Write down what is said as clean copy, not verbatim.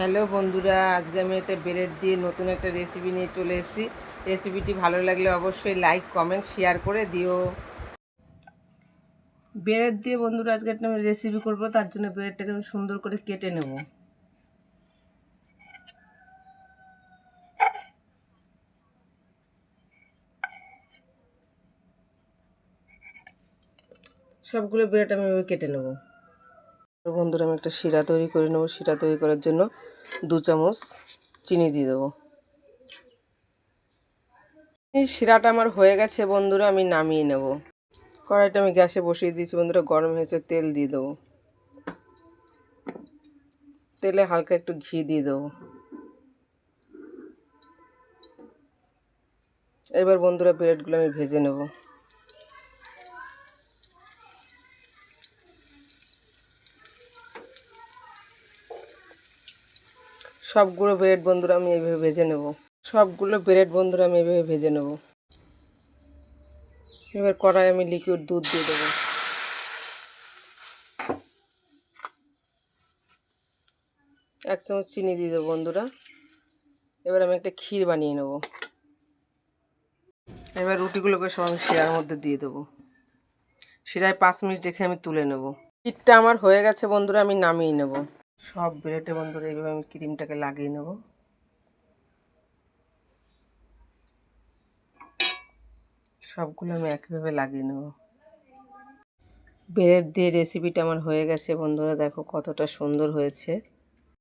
Hello বন্ধুরা, আজকে আমি একটা ব্রেড দিয়ে নতুন একটা রেসিপি নিয়ে চলে এসেছি। রেসিপিটি ভালো লাগলে অবশ্যই লাইক কমেন্ট শেয়ার করে দিও। ব্রেড দিয়ে বন্ধুরা আজকে একটা আমি রেসিপি করব, তার জন্য ব্রেডটাকে আমি সুন্দর করে কেটে নেব। সবগুলো ব্রেড আমি কেটে নেব। বন্ধুরা আমি একটা শিরা তৈরি করে নেব। শিরা তৈরি করার জন্য 2 চামচ চিনি দিয়ে দেবো। এই শিরাটা আমার হয়ে গেছে বন্ধুরা, আমি নামিয়ে নেব। কড়াইটা আমি গ্যাসে বসিয়ে দিয়েছি বন্ধুরা, গরম হয়েছে। তেল দিয়ে দেবো। তেলে হালকা একটু ঘি দিয়ে দেবো। এবার বন্ধুরা ব্রেডগুলো আমি ভেজে নেব। সবগুলো ব্রেড বন্ধুরা আমি এইভাবে ভেজে নেব। সবগুলো ব্রেড বন্ধুরা আমি এইভাবে ভেজে নেব। এবার কড়াই আমি লিকুইড দুধ দিয়ে দেবো। 1 চামচ চিনি দিয়ে দেবো বন্ধুরা। এবার আমি একটা ক্ষীর বানিয়ে নেব। এবার রুটিগুলোকে সব আমি শিরার মধ্যে দিয়ে দেবো। শিরায় 5 মিনিট রেখে আমি তুলে নেব। ক্ষীরটা আমার হয়ে গেছে বন্ধুরা, আমি নামিয়ে নেব। সব ব্রেডে বন্ধুরা এইভাবে আমি ক্রিমটাকে লাগিয়ে নেব। সবগুলো আমি একইভাবে লাগিয়ে নেব। ব্রেড দিয়ে রেসিপিটা আমার হয়ে গেছে বন্ধুরা, দেখো কতটা সুন্দর হয়েছে।